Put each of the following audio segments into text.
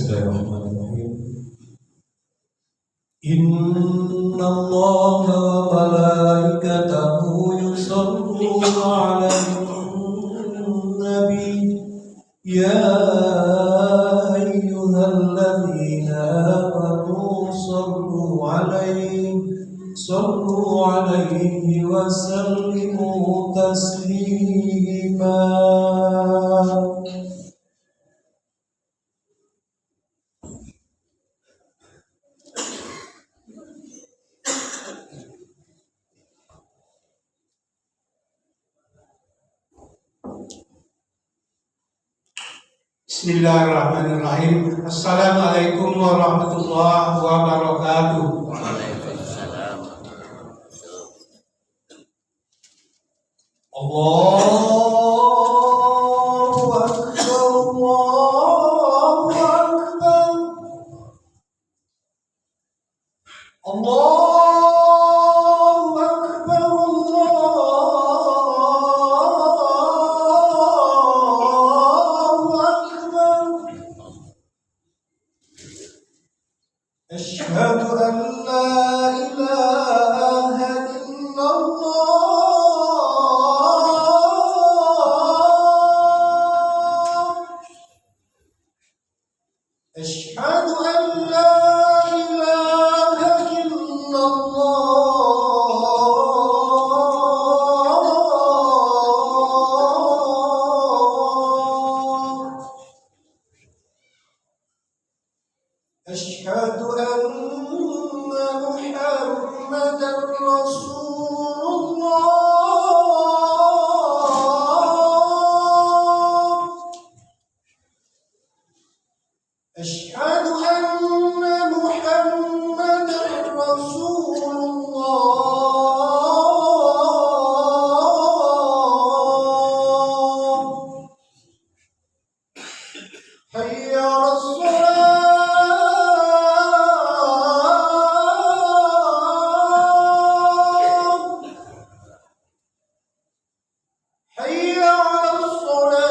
Bismillahirrahmanirrahim. Inna Allah wa malaikatahu yusalluna 'alan nabi ya ayyuhalladzina amanu sallu 'alaihi wa sallimu taslima. Bismillahirrahmanirrahim. Assalamualaikum warahmatullahi wabarakatuh. Waalaikumsalam. Allahu Akbar, Allahu Akbar. Allahu Akbar, Allahu Akbar. Asyhadu an la ilaha illallah. Asyhadu an la ilaha illallah. Asyhadu anna Muhammadar Rasulullah. Asyhadu anna Muhammadar Rasulullah. Hayya 'alas salat. Hayya 'alas salat.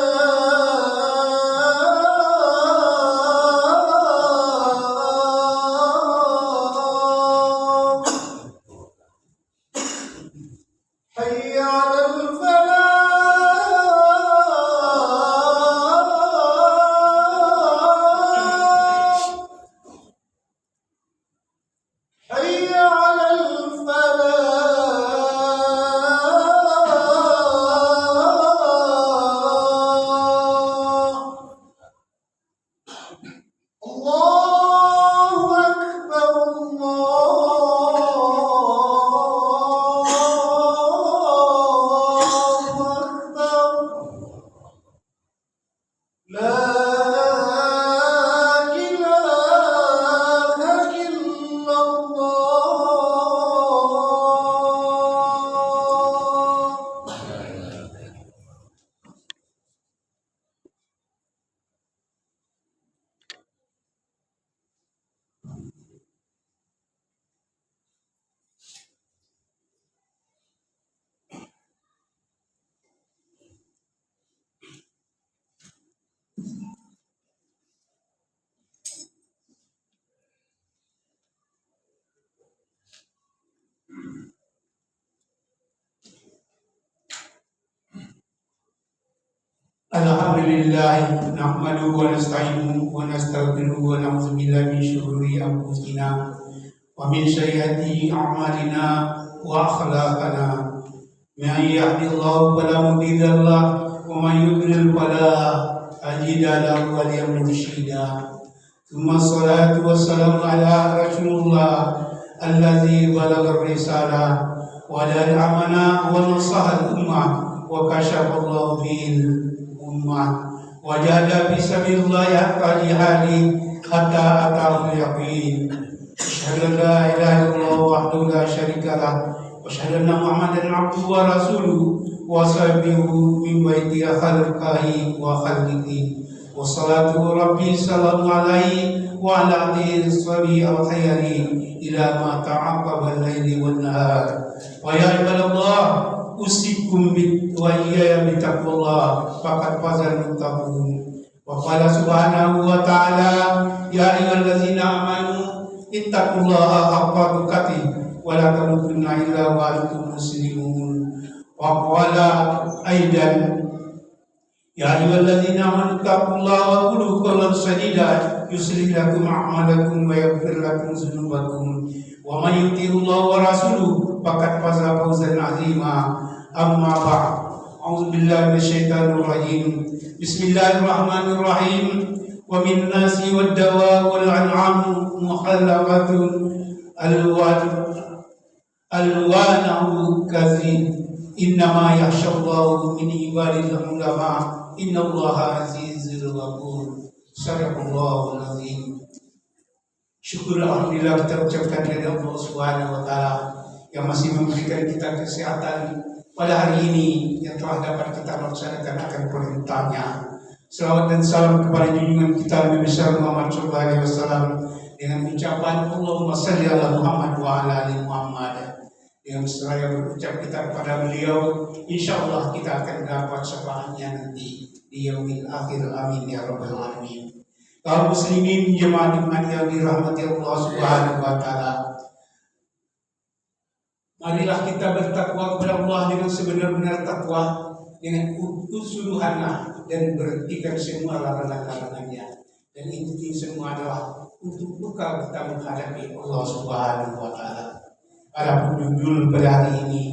Hayya 'alal falah. Hayya 'alal falah. Allahu Akbar, Allahu Akbar. La ilaha illallah. Alhamdulillah nahmaduhu wa nasta'inuhu wa nastaghfiruhu wa na'udzu billahi min shururi anfusina wa min sayyiati a'malina wa akhlaqana. Man yahdihillahu fala mudilla lahu wa man yudlil fala hadiya lahu waliyan mursyida. Tsumma shalatu wassalamu ala rasulillah alladzi balagha risalah wa adal amana wa nasaha al-ummah wa kashafa Allahu bil wajada fisabilillah haqqa jihadi hatta atahu yaqin. Asyhadu an la ilaha illallah wahdahu la syarika lah wa asyhadu anna Muhammadan abduhu wa rasuluhu wa sahbihi min baiti khalqihi wa khalqihi. Wassalatu rabbi sallallahu alaihi wa ala alihi washabihi al-khayri ila ma ta'aqaba al-laili wan nahar. Wa ya ibadallah usikum wa iyaya bitaqwallah faqad fazal muttaqun. Wa qala subhanahu wa ta'ala ya ayyuhallazina amanu ittaqullaha haqqa tuqatih wa la tamutunna illa wa antum muslimun. Wa qala aidan ya ayyuhallazina amanu ittaqullaha wa qulu qawlan sadida yuslih lakum a'malakum wa yaghfir lakum dzunubakum wa may yuti'illah wa rasulahu faqad faza fawzan 'azima. Amma ba'd. A'udzu billahi minasyaitonir rajim. Bismillahirrahmanirrahim. Wa min nasi wad dawa wal an'am mukhallaqatun alwanahu kathir. Innama yakhshallahu min ibadil ulama. Innallaha azizul ghafur. Sadaqallahul azim. Syukur alhamdulillah kita ucapkan kepada Allah Subhanahu wa taala yang masih memberikan kita kesehatan pada hari ini, yang telah dapat kita laksanakan akan perintahnya. Salawat dan salam kepada junjungan kita Nabi besar Muhammad sallallahu alaihi wasallam dengan ucapan Allahumma shalli ala Muhammad wa ala ali Muhammad. Dengan seraya berucap kita kepada beliau, insyaallah kita akan dapat syafaatnya nanti di yaumil akhir. Amin ya rabbal alamin. Kaum muslimin jemaah yang dirahmati Allah Subhanahu wa taala, marilah kita bertakwa kepada Allah dengan sebenar-benar takwa, dengan keseluruhannya, dan berhentikan semua larangan-larangannya. Dan itu semua adalah untuk bekal kita menghadapi Allah Subhanahu wa taala. Adapun judul pada hari ini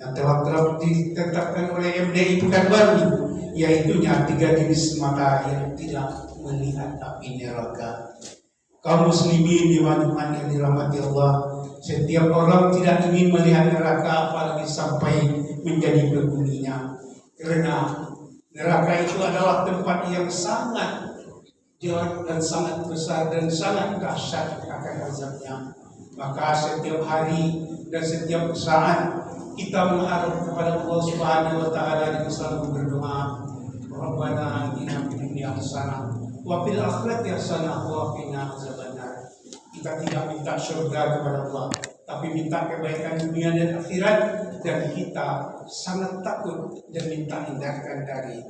yang telah ditetapkan oleh MDI Pekanbaru, yaitu 3 jenis mata yang tidak melihat api neraka. Kaum muslimin jemaah yang dirahmati Allah, setiap orang tidak ingin melihat neraka, apalagi sampai menjadi penghuninya. Karena neraka itu adalah tempat yang sangat jelek dan sangat besar dan sangat dahsyat akan azabnya. Maka setiap hari dan setiap saat kita mengharap kepada Allah Subhanahu wa taala dengan selalu berdoa, Rabbana atina fid dunya hasanah wa fil akhirati hasanah wa qina azabannar. Kita tidak minta surga kepada Allah, tapi minta kebaikan dunia dan akhirat, dan kita sangat takut dan minta hindarkan dari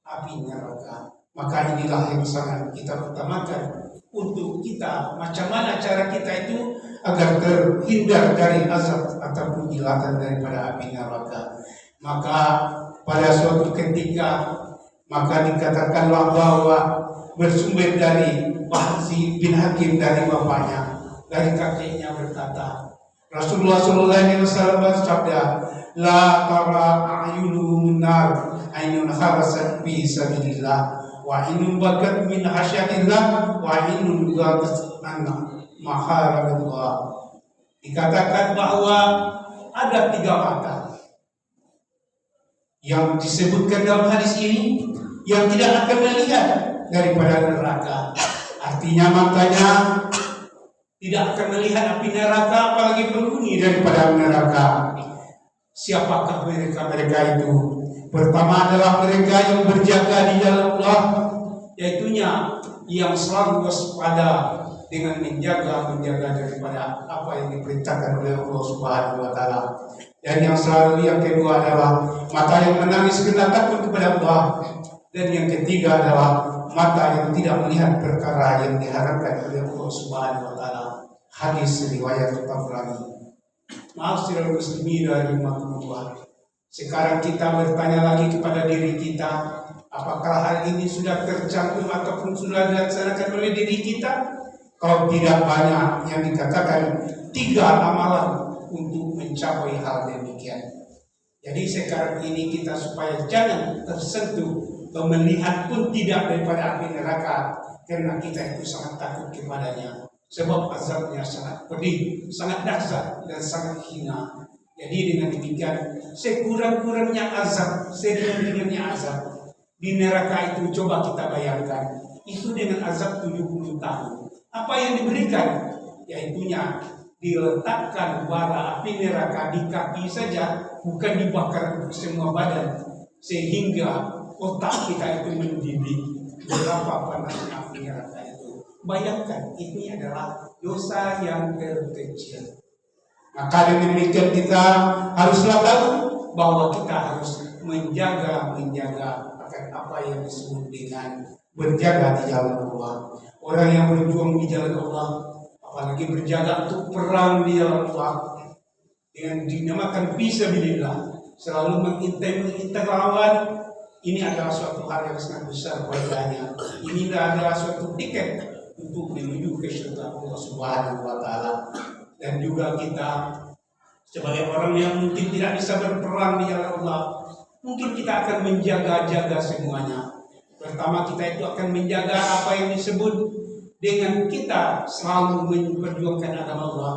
api neraka. Maka inilah yang sangat kita utamakan untuk kita, macam mana cara kita itu agar terhindar dari azab ataupun jilatan daripada api neraka. Maka pada suatu ketika maka dikatakanlah bahwa bersumber dari Wahzi bin Hakim dari bapaknya, dari kakeknya berkata, Rasulullah sallallahu alaihi wasallam bersabda, la tara a'yunun nar ainun kharasat fi sabilillah wa ainun bakat min hasyatillah wa ainun ghadat an maharabillah. Dikatakan bahwa ada 3 mata yang disebutkan dalam hadis ini yang tidak akan melihat daripada neraka. Artinya matanya tidak akan melihat api neraka, apalagi penghuni daripada neraka. Siapakah mereka itu? Pertama adalah mereka yang berjaga di jalan Allah, yaitunya yang selalu waspada dengan menjaga daripada apa yang diperintahkan oleh Allah Subhanahu wa taala. Dan yang kedua adalah mata yang menangis karena takut kepada Allah. Dan yang ketiga adalah mata yang tidak melihat perkara yang diharapkan oleh Allah Subhanahu wa taala. Hadis riwayat Tabrani. Ma'asyiral muslimin rahimakumullah. Sekarang kita bertanya lagi kepada diri kita, apakah hal ini sudah tercantum ataupun sudah dilaksanakan oleh diri kita? Kalau tidak, banyak yang dikatakan 3 amalan untuk mencapai hal demikian. Jadi sekarang ini kita supaya jangan tersentuh, melihat pun tidak daripada api neraka, karena kita itu sangat takut kepadanya. Sebab azabnya sangat pedih, sangat dahsyat dan sangat hina. Jadi dengan demikian, sekurang-kurangnya azab, sedengannya azab di neraka itu, coba kita bayangkan, itu dengan azab 70 tahun. Apa yang diberikan? Yaitunya diletakkan bara api neraka di kaki saja, bukan dibakar untuk semua badan, sehingga otak kita itu mendidih. Berapa panasnya api neraka itu? Bayangkan, ini adalah dosa yang terkecil. Maka dengan demikian kita haruslah tahu bahwa kita harus menjaga akan apa yang disebut dengan berjaga di jalan Allah. Orang yang berjuang di jalan Allah, apalagi berjaga untuk perang di jalan Allah, dengan dinamakan fisabilillah, selalu mengintai lawan, ini adalah suatu hal yang sangat besar padanya. Ini adalah suatu tiket untuk menuju ke surga Allah Subhanahu wa Ta'ala. Dan juga kita sebagai orang yang mungkin tidak bisa berperang di jalan Allah, mungkin kita akan menjaga-jaga semuanya. Pertama, kita itu akan menjaga apa yang disebut dengan kita selalu memperjuangkan agama Allah.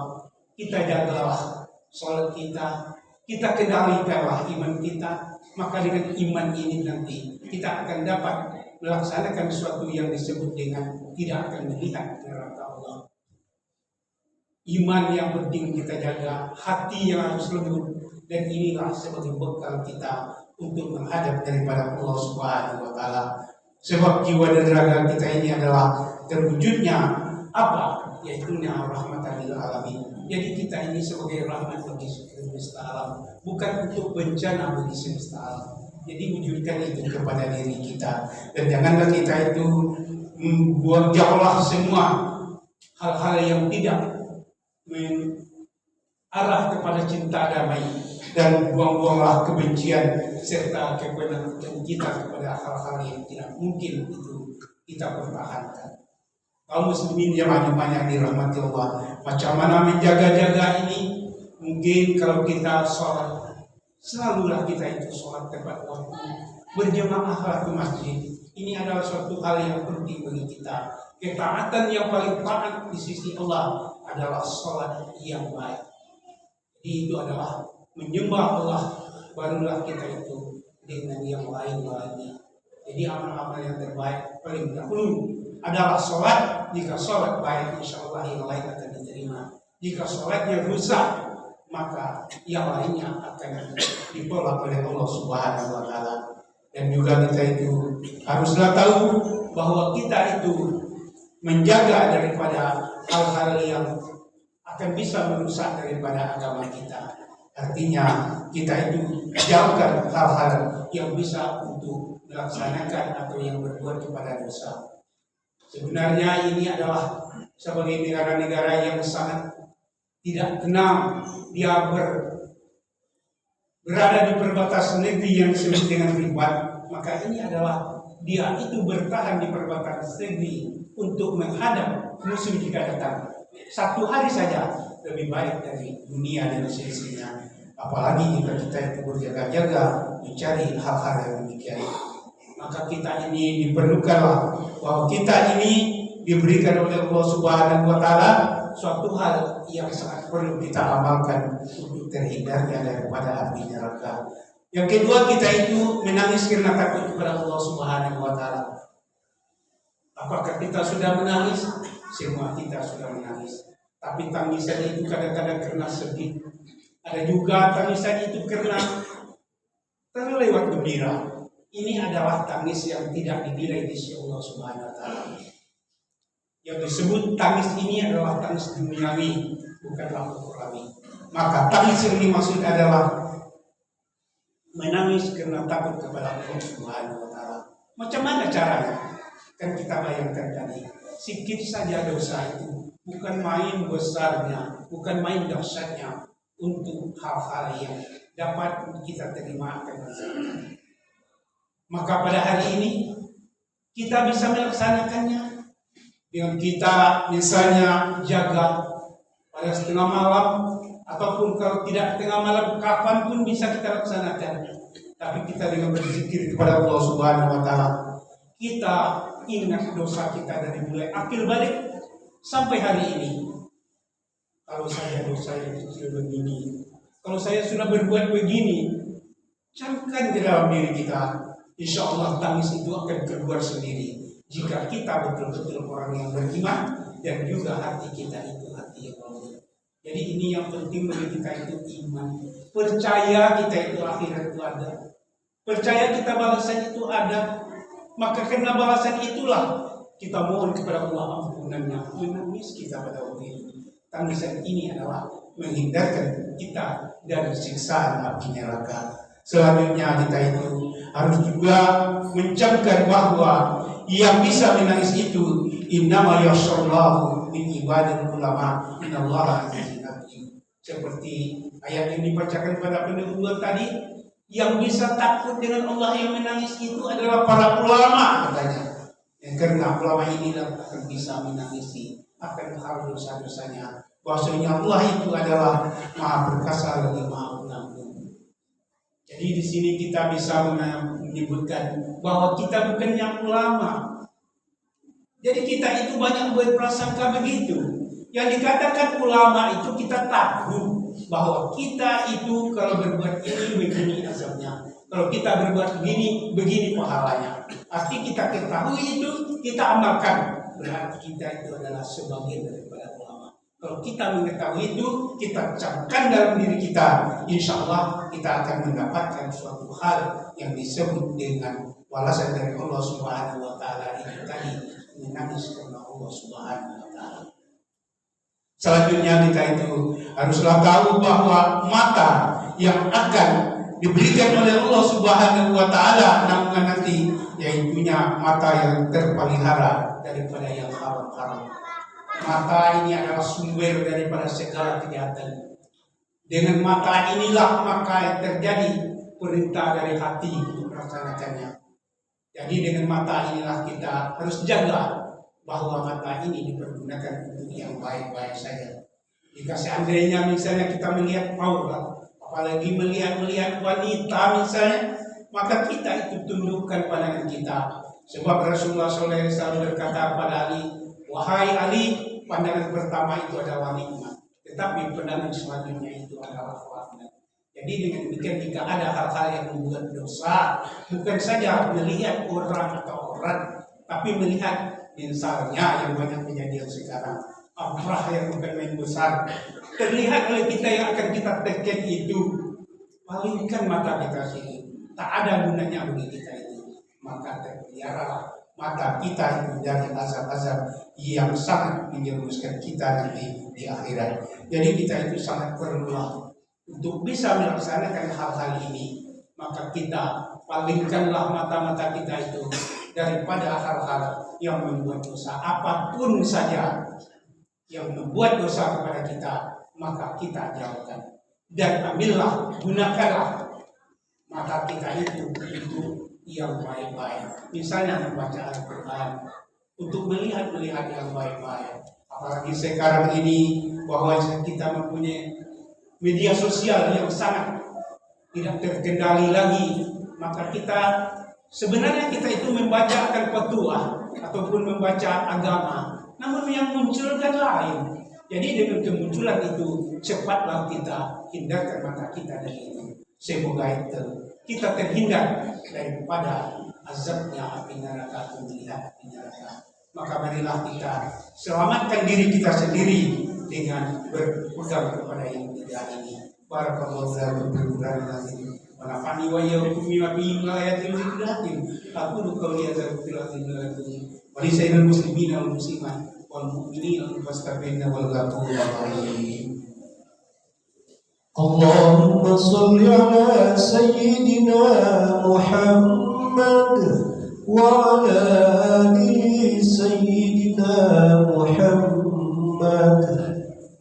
Kita jagalah sholat kita kendalikanlah iman kita. Maka dengan iman ini nanti kita akan dapat melaksanakan sesuatu yang disebut dengan tidak akan melihat neraka Allah. Iman yang penting kita jaga, hati yang harus lembut, dan inilah sebagai bekal kita untuk menghadap daripada Allah Subhanahu wa Ta'ala. Sebab jiwa dan raga kita ini adalah terwujudnya apa? Yaitu rahmatan lil alamin. Jadi kita ini sebagai rahmat bagi semesta alam, bukan untuk bencana bagi semesta alam. Jadi wujudkan itu kepada diri kita, dan janganlah kita itu membuat jauhlah semua hal-hal yang tidak mengarah kepada cinta damai, dan buang-buanglah kebencian serta kebenaran kita kepada hal-hal yang tidak mungkin itu kita pertahankan. Kaum muslimin jamaah-jamaah dirahmati Allah, macam mana menjaga-jaga ini? Mungkin kalau kita sholat, selalulah kita itu sholat tepat waktu, berjamaahlah ke masjid. Ini adalah suatu hal yang penting bagi kita. Ketaatan yang paling taat di sisi Allah adalah sholat yang baik. Jadi itu adalah menyembah Allah, barulah kita itu dengan yang lain-lainnya. Jadi amal-amal yang terbaik paling dahulu adalah sholat. Jika sholat baik, insya Allah yang lain akan diterima. Jika sholatnya rusak, maka yang lainnya akan ditolak oleh Allah Subhanahu wa Ta'ala. Dan juga kita itu haruslah tahu bahwa kita itu menjaga daripada hal-hal yang akan bisa merusak daripada agama kita. Artinya kita itu jauhkan hal-hal yang bisa untuk melaksanakan atau yang berbuat kepada dosa. Sebenarnya ini adalah sebagai negara-negara yang sangat tidak tenang. Dia berada di perbatasan negeri yang disebut dengan ribat. Maka ini adalah dia itu bertahan di perbatasan negeri untuk menghadap musuh jika datang. Satu hari saja lebih baik dari dunia dan seisinya. Apalagi jika kita itu berjaga-jaga mencari hal-hal yang demikian. Maka kita ini diperlukanlah bahwa kita ini diberikan oleh Allah Subhanahu wa Ta'ala suatu hal yang sangat perlu kita amalkan untuk terhindarnya daripada api neraka. Yang kedua, kita itu menangis karena takut kepada Allah Subhanahu wa Ta'ala. Apakah kita sudah menangis? Semua kita sudah menangis. Tapi tangisan itu kadang-kadang karena sedih. Ada juga tangisan itu karena terlewat gembira. Ini adalah tangis yang tidak dinilai di sisi Allah Subhanahu wa Ta'ala. Yang disebut tangis ini adalah tangis duniawi, bukanlah ukhrawi. Maka tangis yang dimaksud adalah menangis karena takut kepada Allah Subhanahu wa Ta'ala. Macam mana caranya? Kan kita bayangkan tadi, sikit saja dosa itu, bukan main besarnya, bukan main dahsyatnya untuk hal-hal yang dapat kita terima. Maka pada hari ini kita bisa melaksanakannya dengan kita misalnya jaga pada setengah malam, ataupun kalau tidak tengah malam kapan pun bisa kita laksanakan. Tapi kita dengan berzikir kepada Allah Subhanahu wa Ta'ala, kita ingat dosa kita dari mulai akil balik sampai hari ini. Kalau saya dosa yang kecil begini, kalau saya sudah berbuat begini, camkan di dalam diri kita. Insya Allah tangis itu akan keluar sendiri jika kita betul-betul orang yang beriman dan juga hati kita itu hati yang mulia. Jadi ini yang penting bagi kita itu iman. Percaya kita itu akhirat itu ada. Percaya kita balasan itu ada. Maka karena balasan itulah kita mohon kepada Allah ampunannya. Menangis kita pada waktu ini. Tangisan ini adalah menghindarkan kita dari siksaan api neraka. Selanjutnya kita itu harus juga mencamkan bahwa yang bisa menangis itu innama yasyallahu min ibadil ulama innallaha azizun hakim. Seperti ayat yang dibacakan pada pendahuluan tadi, yang bisa takut dengan Allah yang menangis itu adalah para ulama katanya. Yang karena ulama inilah akan bisa menangisi akan hal dosa-dosanya. Bahwasanya Allah itu adalah Maha Perkasa lagi Maha Pengampun. Jadi di sini kita bisa menyebutkan bahwa kita bukan yang ulama. Jadi kita itu banyak berprasangka begitu. Yang dikatakan ulama itu kita tahu bahwa kita itu kalau berbuat ini begini azabnya. Kalau kita berbuat begini, begini pahalanya. Arti kita ketahui itu, kita amalkan. Berarti kita itu adalah sebagian daripada ulama. Kalau kita mengetahui itu, kita camkan dalam diri kita. Insya Allah kita akan mendapatkan suatu hal yang disebut dengan balasan dari Allah Subhanahu Wa Taala itu tadi, menangis karena Allah Subhanahu Wa Taala. Selanjutnya kita itu haruslah tahu bahwa mata yang akan diberikan oleh Allah Subhanahu Wa Taala namun nanti yaitunya mata yang terpelihara daripada yang haram-haram. Mata ini adalah sumber daripada segala kejahatan. Dengan mata inilah maka yang terjadi perintah dari hati untuk melaksanakannya. Jadi dengan mata inilah kita harus jaga bahwa mata ini dipergunakan untuk yang baik-baik saja. Jika seandainya misalnya kita melihat aurat, apalagi melihat wanita misalnya, maka kita itu tundukkan pandangan kita. Sebab Rasulullah SAW selalu berkata pada Ali, wahai Ali, pandangan pertama itu adalah nikmat, tetapi pandangan selanjutnya itu adalah rahmat. Jadi dengan demikian jika ada hal-hal yang membuat dosa, bukan saja melihat orang atau orang, tapi melihat misalnya yang banyak kejadian sekarang, amarah yang bukan main besar, terlihat oleh kita yang akan kita tekan itu, palingkan mata kita sini, tak ada gunanya bagi kita itu, maka terpeliharalah mata kita itu dari azab-azab yang sangat menjerumuskan kita nanti di akhirat. Jadi kita itu sangat perlulah untuk bisa melaksanakan hal-hal ini, maka kita palingkanlah mata-mata kita itu daripada hal-hal yang membuat dosa, apapun saja yang membuat dosa kepada kita, maka kita jauhkan. Dan ambillah, gunakanlah mata kita itu untuk yang baik-baik. Misalnya membaca Al-Quran, untuk melihat yang baik-baik. Apalagi sekarang ini bahwa kita mempunyai media sosial yang sangat tidak terkendali lagi, maka kita sebenarnya kita itu membaca akan petuah ataupun membaca agama, namun yang muncul kan lain. Jadi dengan kemunculan itu cepatlah kita hindarkan mata kita dari itu. Semoga itu kita terhindar daripada azabnya api neraka atau melihat api neraka. Maka marilah kita selamatkan diri kita sendiri dengan berpegang kepada yang tidak ini. Barakallahu fiikum. Wanafani wa iyyakum bima fihi min ayatil hakim. Aqulu qawli hadza wa wa li sayyidil muslimina wal muslimat wal mu'minina wal mustaqimin wal ghafurur rahim. Allahumma shalli ala sayyidina Muhammad wa ala ali sayyidina Muhammad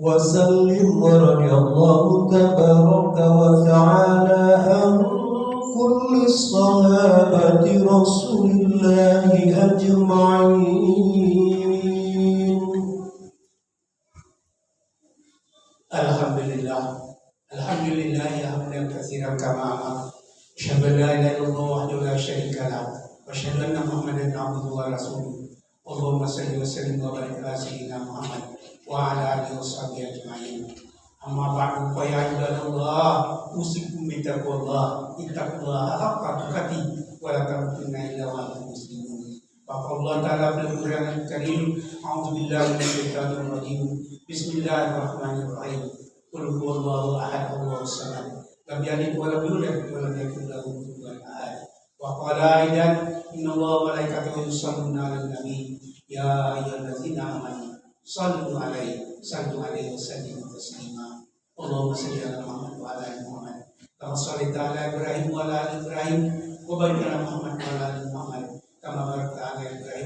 wa sallim wa radiyallahu tabaraka wa ta'ala an kulli sahabati rasulillahi ajma'in. Alhamdulillah ya hamdan katsiran kama amara. Asyhadu an la ilaha illallah wahdahu la syarika lahu wa asyhadu anna Muhammadan abduhu wa rasuluh. Allahumma shalli wa sallim wa barik ala sayyidina Muhammad wa ala alihi washabihi ajma'in. Amma ba'du fa ya ibadallah, usikum bi taqwallah, ittaqullaha haqqa tuqatih wa la tamutunna illa wa antum muslimun. Allah Ta'ala bil Qur'anil Karim, a'udzu billahi minasyaitonir rajim. Bismillahirrahmanirrahim. Qul huwallahu ahad, Allahus samad, lam yalid wa lam yulad wa lam yakul lahu kufuwan ahad. Wa qala aidan, innallaha wa malaikatahu yusholluna 'alan nabi, ya ayyuhallazina amanu sallu alaihi wa sallimu taslima. Allahumma shalli ala Muhammad wa ala ali Muhammad kama shallaita ala Ibrahim wa ala ali Ibrahim wa barik ala Muhammad wa ala ali Muhammad kama barakta ala Ibrahim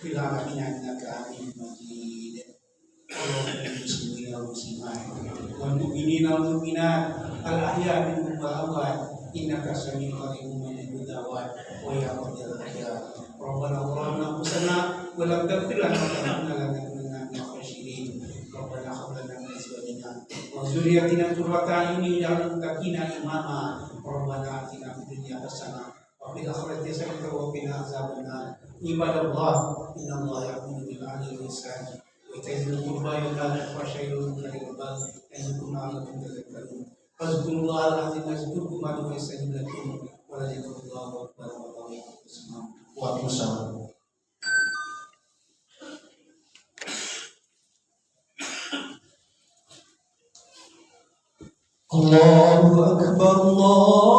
في العالمين إنك حميد مجيد. اللهم المسلمين والمسلمات والمؤمنين والمؤمنات الأحياء منهم والأموات إنك سميع قريب مجيب الدعوات ويا قدر الأحياء. ربنا ظلمنا أنفسنا ولم تغفر لنا وترحمنا لنكونن من الخاسرين. ربنا هب لنا من أزواجنا وذرياتنا قرة أعين واجعلنا للمتقين إماما. ربنا آتنا في الدنيا حسنة وفي الآخرة حسنة وقنا عذاب النار. عباد الله إن الله يأمر بالعدل والإحسان وإيتاء ذي القربى وينهى عن الفحشاء والمنكر والبغي يعظكم لعلكم تذكرون. فاذكروا الله العظيم يذكركم وادعوه يستجب لكم ولذكر الله أكبر والله يعلم. Waalaikumsalam. Allahu Akbar, Allah.